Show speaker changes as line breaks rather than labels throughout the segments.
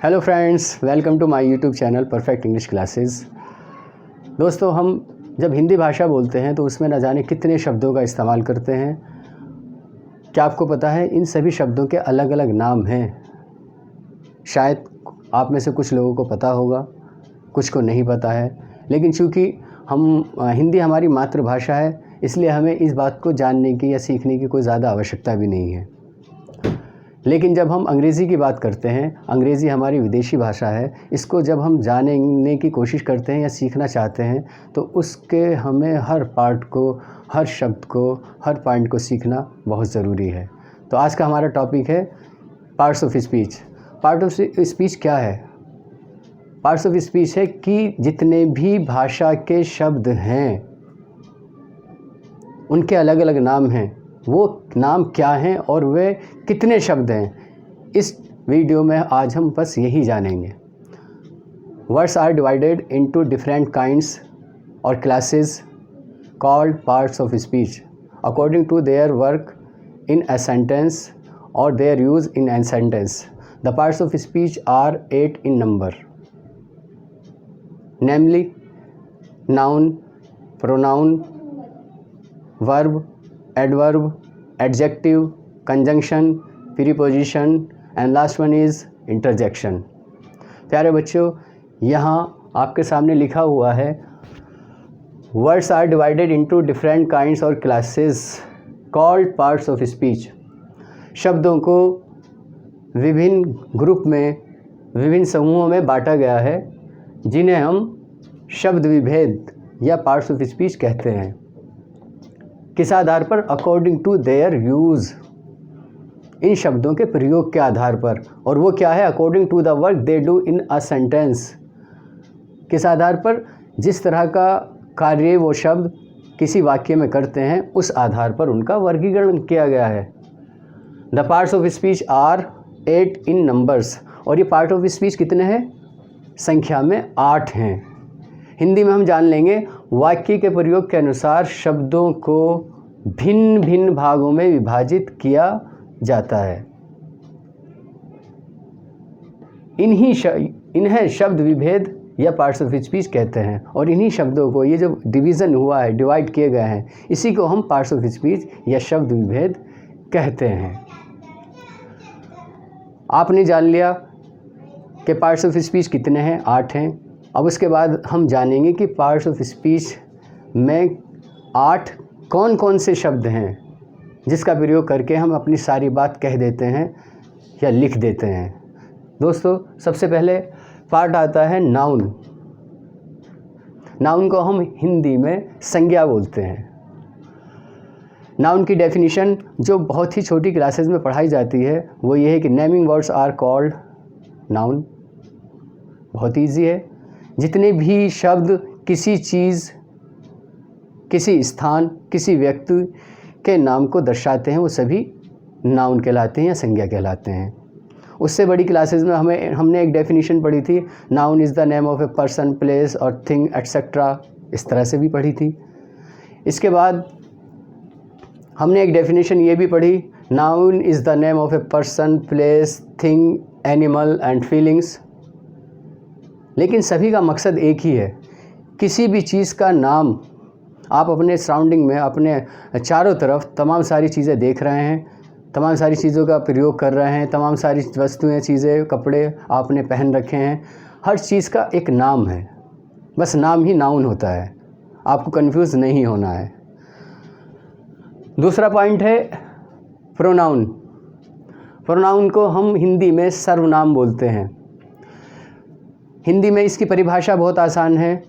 Hello friends, welcome to my YouTube channel perfect English classes. दोस्तों, हम जब हिंदी भाषा बोलते हैं तो उसमें न जाने कितने शब्दों का इस्तेमाल करते हैं। क्या आपको पता है इन सभी शब्दों के अलग अलग नाम हैं? शायद आप में से कुछ लोगों को पता होगा, कुछ को नहीं पता है। लेकिन चूँकि हिंदी हमारी मातृभाषा है, इसलिए हमें इस बात को जानने की या सीखने की कोई ज़्यादा आवश्यकता भी नहीं है। लेकिन जब हम अंग्रेज़ी की बात करते हैं, अंग्रेज़ी हमारी विदेशी भाषा है, इसको जब हम जानने की कोशिश करते हैं या सीखना चाहते हैं तो उसके हमें हर पार्ट को, हर शब्द को, हर पॉइंट को सीखना बहुत ज़रूरी है। तो आज का हमारा टॉपिक है parts of speech. Part of speech क्या है? पार्ट्स ऑफ स्पीच है कि जितने भी भाषा के शब्द हैं उनके अलग अलग नाम हैं। वो नाम क्या हैं और वे कितने शब्द हैं, इस वीडियो में आज हम बस यही जानेंगे। Words are divided into different kinds or classes called parts of speech according to their work in a sentence और their use in a sentence. The parts of speech are 8 in number, namely noun, pronoun, verb, adverb, adjective, conjunction, preposition and last one is interjection। प्यारे बच्चों, यहाँ आपके सामने लिखा हुआ है words are divided into different kinds or classes called parts of speech. शब्दों को विभिन्न ग्रुप में, विभिन्न समूहों में बांटा गया है, जिन्हें हम शब्द विभेद या पार्ट्स ऑफ स्पीच कहते हैं। किस आधार पर? अकॉर्डिंग टू देयर यूज़, इन शब्दों के प्रयोग के आधार पर। और वो क्या है? According to the work they do in a sentence. किस आधार पर? जिस तरह का कार्य वो शब्द किसी वाक्य में करते हैं, उस आधार पर उनका वर्गीकरण किया गया है। The parts of speech are 8 in numbers। और ये पार्ट ऑफ स्पीच कितने हैं? संख्या में 8 हैं। हिंदी में हम जान लेंगे, वाक्य के प्रयोग के अनुसार शब्दों को भिन्न भिन्न भागों में विभाजित किया जाता है। इन्हें शब्द विभेद या पार्ट्स ऑफ स्पीच कहते हैं। और इन्हीं शब्दों को, ये जो डिवीज़न हुआ है, डिवाइड किए गए हैं, इसी को हम पार्ट्स ऑफ स्पीच या शब्द विभेद कहते हैं। आपने जान लिया कि पार्ट्स ऑफ स्पीच कितने हैं? 8 हैं। अब उसके बाद हम जानेंगे कि पार्ट्स ऑफ स्पीच में 8 कौन कौन से शब्द हैं जिसका प्रयोग करके हम अपनी सारी बात कह देते हैं या लिख देते हैं। दोस्तों, सबसे पहले पार्ट आता है नाउन। नाउन को हम हिंदी में संज्ञा बोलते हैं। नाउन की डेफिनेशन जो बहुत ही छोटी क्लासेस में पढ़ाई जाती है वो ये है कि naming words are called noun. बहुत ईजी है। जितने भी शब्द किसी चीज़, किसी स्थान, किसी व्यक्ति के नाम को दर्शाते हैं वो सभी नाउन कहलाते हैं या संज्ञा कहलाते हैं। उससे बड़ी क्लासेस में हमने एक डेफिनेशन पढ़ी थी, noun is the name of a person, place और थिंग एट्सेट्रा। इस तरह से भी पढ़ी थी। इसके बाद हमने एक डेफिनेशन ये भी पढ़ी, noun is the name of a person, place, thing, animal and feelings. लेकिन सभी का मकसद एक ही है। किसी भी चीज़ का नाम, आप अपने सराउंडिंग में, अपने चारों तरफ तमाम सारी चीज़ें देख रहे हैं, तमाम सारी चीज़ों का प्रयोग कर रहे हैं, तमाम सारी वस्तुएं, चीज़ें, कपड़े आपने पहन रखे हैं, हर चीज़ का एक नाम है। बस नाम ही नाउन होता है। आपको कंफ्यूज नहीं होना है। दूसरा पॉइंट है प्रोनाउन। प्रोनाउन को हम हिंदी में सर्वनाम बोलते हैं। हिंदी में इसकी परिभाषा बहुत आसान है।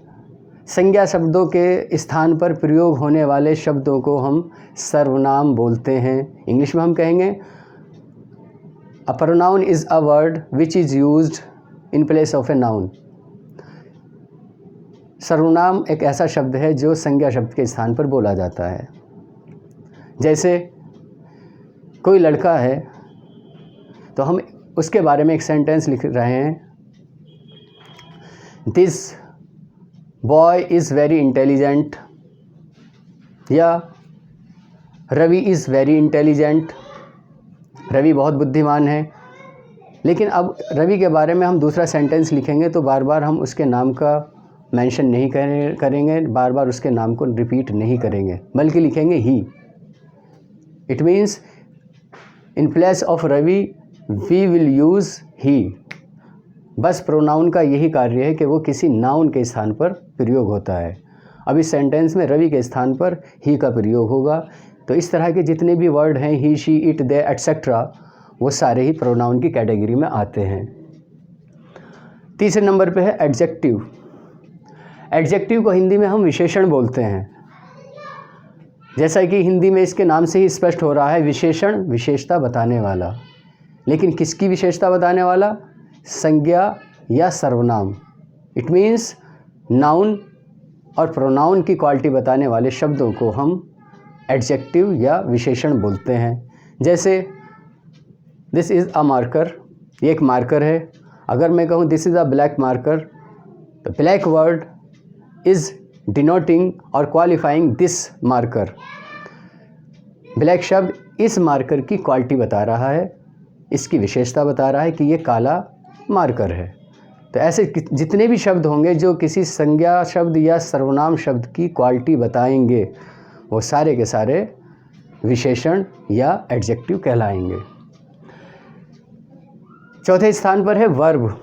संज्ञा शब्दों के स्थान पर प्रयोग होने वाले शब्दों को हम सर्वनाम बोलते हैं। इंग्लिश में हम कहेंगे a pronoun is a word which is used in place of a noun. सर्वनाम एक ऐसा शब्द है जो संज्ञा शब्द के स्थान पर बोला जाता है। जैसे कोई लड़का है तो हम उसके बारे में एक सेंटेंस लिख रहे हैं, this boy is very intelligent, या Ravi is very intelligent. Ravi बहुत बुद्धिमान है। लेकिन अब रवि के बारे में हम दूसरा सेंटेंस लिखेंगे तो बार बार हम उसके नाम का मेंशन नहीं करेंगे, बार बार उसके नाम को रिपीट नहीं करेंगे, बल्कि लिखेंगे ही। It means in place of Ravi we will use he. बस प्रोनाउन का यही कार्य है कि वो किसी नाउन के स्थान पर प्रयोग होता है। अब इस सेंटेंस में रवि के स्थान पर ही का प्रयोग होगा। तो इस तरह के जितने भी वर्ड हैं, ही, शी, इट, दे एट्सेट्रा, वो सारे ही प्रोनाउन की कैटेगरी में आते हैं। तीसरे नंबर पे है एडजेक्टिव। एडजेक्टिव को हिंदी में हम विशेषण बोलते हैं। जैसा कि हिंदी में इसके नाम से ही स्पष्ट हो रहा है, विशेषण विशेषता बताने वाला। लेकिन किसकी विशेषता बताने वाला? संज्ञा या सर्वनाम। It means noun or pronoun की क्वालिटी बताने वाले शब्दों को हम एडजेक्टिव या विशेषण बोलते हैं। जैसे दिस इज़ अ मार्कर, ये एक मार्कर है। अगर मैं कहूँ this is a black marker, तो ब्लैक वर्ड इज़ डिनोटिंग और क्वालिफाइंग दिस मार्कर। ब्लैक शब्द इस मार्कर की क्वालिटी बता रहा है, इसकी विशेषता बता रहा है कि ये काला मार्कर है। तो ऐसे जितने भी शब्द होंगे जो किसी संज्ञा शब्द या सर्वनाम शब्द की क्वालिटी बताएंगे, वो सारे के सारे विशेषण या एडजेक्टिव कहलाएंगे। चौथे स्थान पर है वर्ब।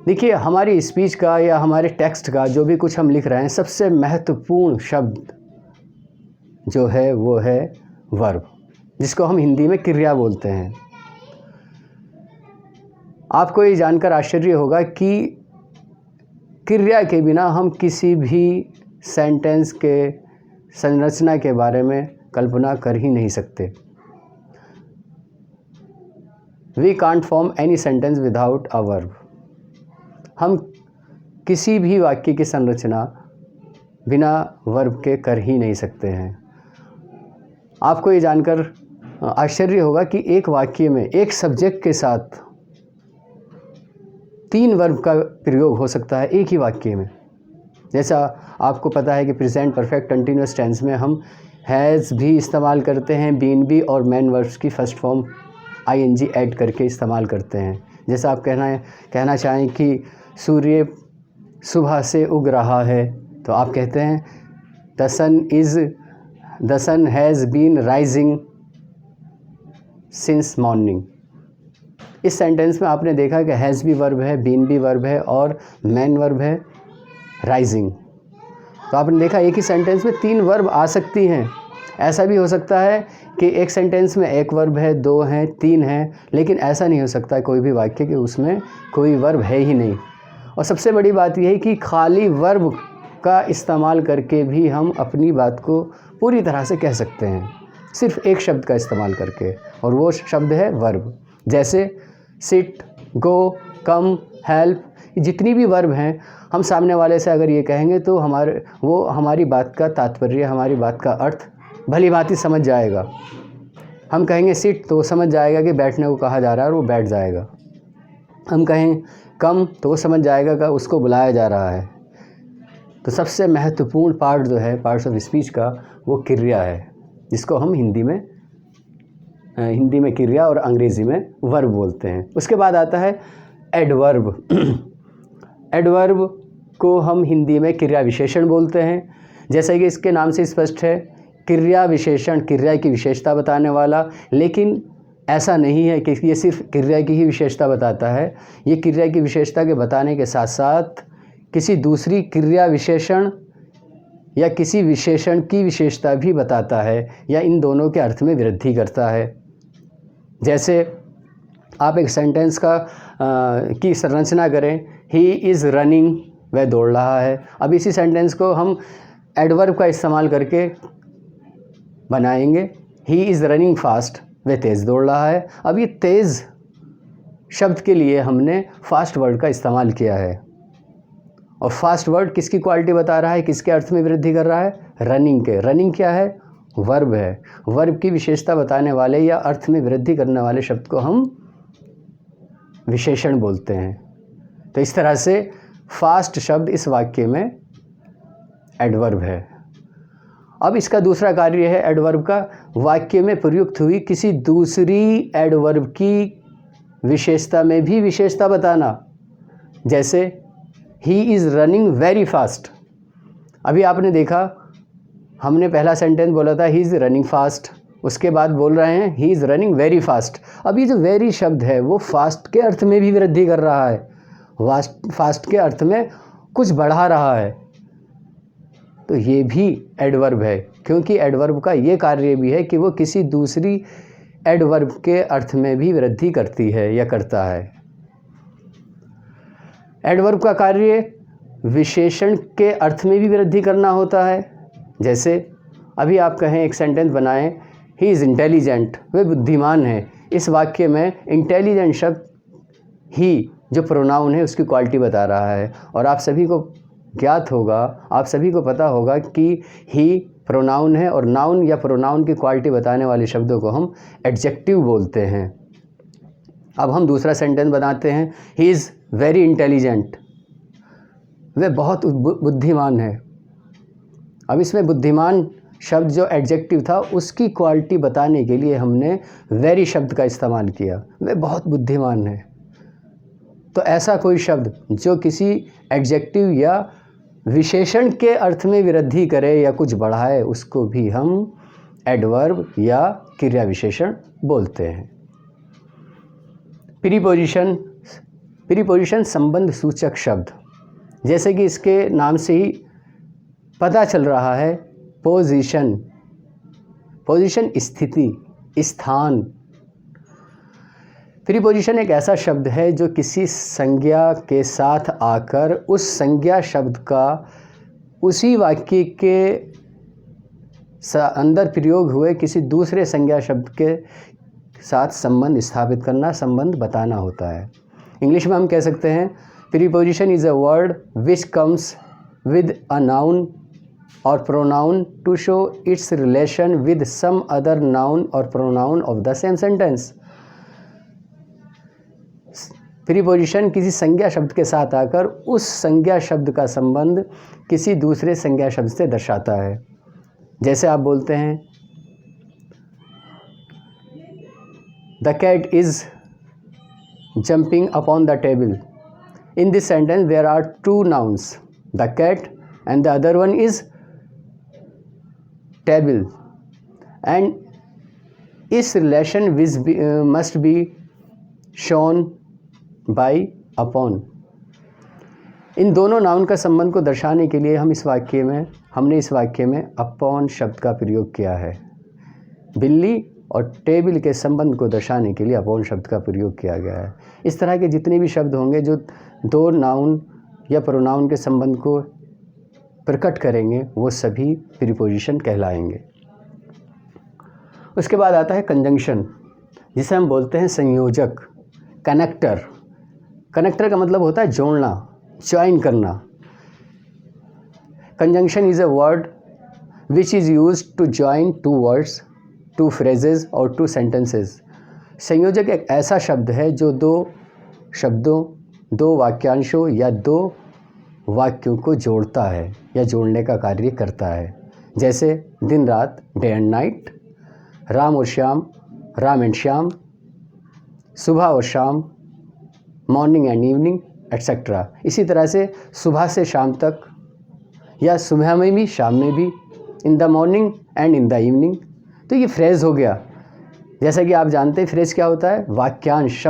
देखिए, हमारी स्पीच का या हमारे टेक्स्ट का जो भी कुछ हम लिख रहे हैं, सबसे महत्वपूर्ण शब्द जो है वो है वर्ब, जिसको हम हिंदी में क्रिया बोलते हैं। आपको ये जानकर आश्चर्य होगा कि क्रिया के बिना हम किसी भी सेंटेंस के संरचना के बारे में कल्पना कर ही नहीं सकते। We can't form any sentence without a verb. हम किसी भी वाक्य की संरचना बिना वर्ब के कर ही नहीं सकते हैं। आपको ये जानकर आश्चर्य होगा कि एक वाक्य में एक सब्जेक्ट के साथ 3 वर्ब का प्रयोग हो सकता है एक ही वाक्य में। जैसा आपको पता है कि प्रेजेंट परफेक्ट कंटिन्यूअस टेंस में हम हैज़ भी इस्तेमाल करते हैं, बीन भी, और मेन वर्ब्स की फर्स्ट फॉर्म आईएनजी ऐड करके इस्तेमाल करते हैं। जैसा आप कहना चाहें कि सूर्य सुबह से उग रहा है, तो आप कहते हैं the sun has been rising since morning. इस सेंटेंस में आपने देखा कि हैज़ भी वर्ब है, बीन भी वर्ब है और मैन वर्ब है राइजिंग। तो आपने देखा एक ही सेंटेंस में 3 वर्ब आ सकती हैं। ऐसा भी हो सकता है कि एक सेंटेंस में 1 वर्ब है, 2 हैं, 3 हैं, लेकिन ऐसा नहीं हो सकता कोई भी वाक्य कि उसमें कोई वर्ब है ही नहीं। और सबसे बड़ी बात यह है कि खाली वर्ब का इस्तेमाल करके भी हम अपनी बात को पूरी तरह से कह सकते हैं, सिर्फ एक शब्द का इस्तेमाल करके, और वो शब्द है वर्ब। जैसे सिट, गो, कम, हेल्प, जितनी भी वर्ब हैं, हम सामने वाले से अगर ये कहेंगे तो वो हमारी बात का तात्पर्य, हमारी बात का अर्थ भली भांति समझ जाएगा। हम कहेंगे सिट तो वो समझ जाएगा कि बैठने को कहा जा रहा है और वो बैठ जाएगा। हम कहें कम तो वो समझ जाएगा कि उसको बुलाया जा रहा है। तो सबसे महत्वपूर्ण पार्ट जो है पार्ट्स ऑफ स्पीच का, वो क्रिया है, जिसको हम हिंदी में क्रिया और अंग्रेज़ी में वर्ब बोलते हैं। उसके बाद आता है एडवर्ब। एडवर्ब को हम हिंदी में क्रिया विशेषण बोलते हैं। जैसा कि इसके नाम से स्पष्ट है, क्रिया विशेषण क्रिया की विशेषता बताने वाला। लेकिन ऐसा नहीं है कि ये सिर्फ क्रिया की ही विशेषता बताता है। ये क्रिया की विशेषता के बताने के साथ साथ किसी दूसरी क्रिया विशेषण या किसी विशेषण की विशेषता भी बताता है, या इन दोनों के अर्थ में वृद्धि करता है। जैसे आप एक सेंटेंस की संरचना करें, ही इज़ रनिंग, वह दौड़ रहा है। अब इसी सेंटेंस को हम एडवर्ब का इस्तेमाल करके बनाएंगे, ही इज़ रनिंग फास्ट, वह तेज़ दौड़ रहा है। अब ये तेज़ शब्द के लिए हमने फास्ट वर्ड का इस्तेमाल किया है, और फास्ट वर्ड किसकी क्वालिटी बता रहा है, किसके अर्थ में वृद्धि कर रहा है? रनिंग के। रनिंग क्या है? वर्ब है। वर्ब की विशेषता बताने वाले या अर्थ में वृद्धि करने वाले शब्द को हम विशेषण बोलते हैं। तो इस तरह से फास्ट शब्द इस वाक्य में एडवर्ब है। अब इसका दूसरा कार्य है एडवर्ब का, वाक्य में प्रयुक्त हुई किसी दूसरी एडवर्ब की विशेषता में भी विशेषता बताना, जैसे he is running very fast. अभी आपने देखा, हमने पहला सेंटेंस बोला था ही इज़ रनिंग फास्ट, उसके बाद बोल रहे हैं he is running very fast. अब ये जो वेरी शब्द है वो फास्ट के अर्थ में भी वृद्धि कर रहा है, फास्ट के अर्थ में कुछ बढ़ा रहा है, तो ये भी एडवर्ब है, क्योंकि एडवर्ब का ये कार्य भी है कि वो किसी दूसरी एडवर्ब के अर्थ में भी वृद्धि करती है या करता है। एडवर्ब का कार्य विशेषण के अर्थ में भी वृद्धि करना होता है। जैसे अभी आप कहें, एक सेंटेंस बनाएं, ही इज़ इंटेलिजेंट, वह बुद्धिमान है। इस वाक्य में इंटेलिजेंट शब्द ही जो प्रोनाउन है उसकी क्वालिटी बता रहा है, और आप सभी को ज्ञात होगा, आप सभी को पता होगा कि ही प्रोनाउन है, और नाउन या प्रोनाउन की क्वालिटी बताने वाले शब्दों को हम एडजेक्टिव बोलते हैं। अब हम दूसरा सेंटेंस बनाते हैं, ही इज़ वेरी इंटेलिजेंट, वह बहुत बुद्धिमान है। अब इसमें बुद्धिमान शब्द जो एडजेक्टिव था उसकी क्वालिटी बताने के लिए हमने वेरी शब्द का इस्तेमाल किया, वह बहुत बुद्धिमान है। तो ऐसा कोई शब्द जो किसी एडजेक्टिव या विशेषण के अर्थ में वृद्धि करे या कुछ बढ़ाए, उसको भी हम एडवर्ब या क्रिया विशेषण बोलते हैं। प्रीपोजिशन संबंध सूचक शब्द, जैसे कि इसके नाम से ही पता चल रहा है, पोजीशन स्थिति, स्थान। प्रीपोजिशन एक ऐसा शब्द है जो किसी संज्ञा के साथ आकर उस संज्ञा शब्द का उसी वाक्य के अंदर प्रयोग हुए किसी दूसरे संज्ञा शब्द के साथ संबंध स्थापित करना, संबंध बताना होता है। इंग्लिश में हम कह सकते हैं, preposition is a word which comes with a noun or pronoun to show its relation with some other noun or pronoun of the same sentence. Preposition किसी संज्ञा शब्द के साथ आकर उस संज्ञा शब्द का संबंध किसी दूसरे संज्ञा शब्द से दर्शाता है। जैसे आप बोलते हैं, the cat is jumping upon the table. In this sentence there are two nouns, the cat and the other one is table, and its relation must be shown by upon। इन दोनों नाउन का संबंध को दर्शाने के लिए हमने इस वाक्य में अपॉन शब्द का प्रयोग किया है। बिल्ली और टेबल के संबंध को दर्शाने के लिए अपॉन शब्द का प्रयोग किया गया है। इस तरह के जितने भी शब्द होंगे जो दो नाउन या प्रोनाउन के संबंध को प्रकट करेंगे, वो सभी प्रीपोजिशन कहलाएंगे। उसके बाद आता है कंजंक्शन, जिसे हम बोलते हैं संयोजक, कनेक्टर। कनेक्टर का मतलब होता है जोड़ना, ज्वाइन करना। Conjunction is a word which is used to join two words, two phrases और टू सेंटेंसेस। संयोजक एक ऐसा शब्द है जो दो शब्दों, दो वाक्यांशों या दो वाक्यों को जोड़ता है या जोड़ने का कार्य करता है। जैसे दिन रात, डे एंड नाइट, राम और श्याम, राम एंड श्याम, सुबह और शाम, मॉर्निंग एंड इवनिंग एट्सेट्रा। इसी तरह से सुबह से शाम तक, या सुबह में भी शाम में भी, in the morning and in the evening. तो ये फ्रेज़ हो गया। जैसा कि आप जानते हैं फ्रेज़ क्या होता है, वाक्यांश,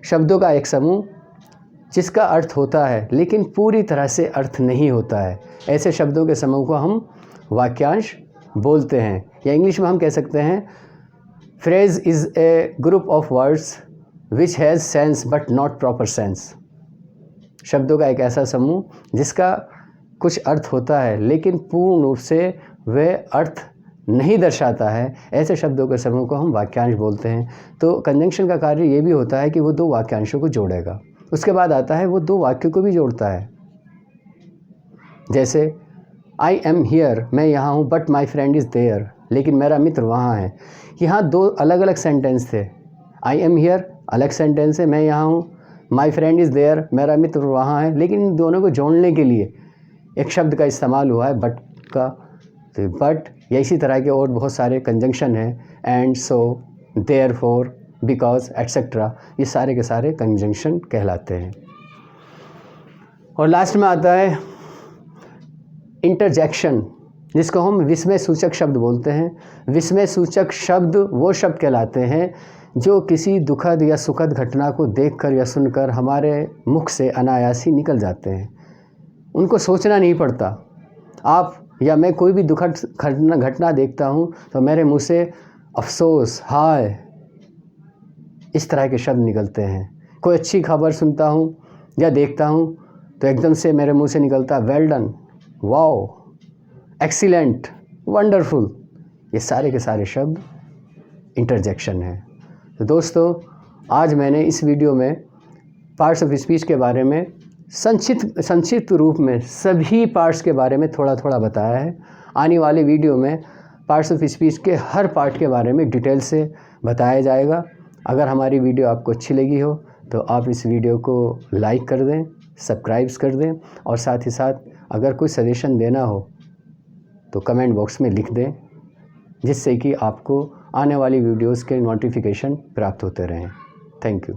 शब्दों का एक समूह जिसका अर्थ होता है लेकिन पूरी तरह से अर्थ नहीं होता है। ऐसे शब्दों के समूह को हम वाक्यांश बोलते हैं, या इंग्लिश में हम कह सकते हैं, phrase is a group of words which has sense but not proper sense. शब्दों का एक ऐसा समूह जिसका कुछ अर्थ होता है लेकिन पूर्ण रूप से वह अर्थ नहीं दर्शाता है, ऐसे शब्दों के समूह को हम वाक्यांश बोलते हैं। तो कंजंक्शन का कार्य ये भी होता है कि वो दो वाक्यांशों को जोड़ेगा। उसके बाद आता है वो दो वाक्यों को भी जोड़ता है। जैसे आई एम हियर, मैं यहाँ हूँ, but my friend is there, लेकिन मेरा मित्र वहाँ है। यहाँ दो अलग अलग सेंटेंस थे। आई एम हियर अलग सेंटेंस है, मैं यहाँ हूँ, माई फ्रेंड इज़ देयर, मेरा मित्र वहाँ है, लेकिन इन दोनों को जोड़ने के लिए एक शब्द का इस्तेमाल हुआ है, बट का। तो बट या इसी तरह के और बहुत सारे कंजंक्शन हैं, and, so, therefore, because, etcetera, ये सारे के सारे कंजंक्शन कहलाते हैं। और लास्ट में आता है इंटरजेक्शन, जिसको हम विस्मय सूचक शब्द बोलते हैं। विस्मय सूचक शब्द वो शब्द कहलाते हैं जो किसी दुखद या सुखद घटना को देखकर या सुनकर हमारे मुख से अनायास ही निकल जाते हैं। उनको सोचना नहीं पड़ता। आप या मैं कोई भी दुखद घटना देखता हूँ तो मेरे मुंह से अफसोस, हाय, इस तरह के शब्द निकलते हैं। कोई अच्छी खबर सुनता हूँ या देखता हूँ तो एकदम से मेरे मुंह से निकलता well done, wow, excellent, wonderful. ये सारे के सारे शब्द इंटरजेक्शन है। तो दोस्तों, आज मैंने इस वीडियो में पार्ट्स ऑफ स्पीच के बारे में संक्षिप्त रूप में सभी पार्ट्स के बारे में थोड़ा थोड़ा बताया है। आने वाले वीडियो में पार्ट्स ऑफ स्पीच के हर पार्ट के बारे में डिटेल से बताया जाएगा। अगर हमारी वीडियो आपको अच्छी लगी हो तो आप इस वीडियो को लाइक कर दें, सब्सक्राइब कर दें, और साथ ही साथ अगर कोई सजेशन देना हो तो कमेंट बॉक्स में लिख दें, जिससे कि आपको आने वाली वीडियोस के नोटिफिकेशन प्राप्त होते रहें। Thank you.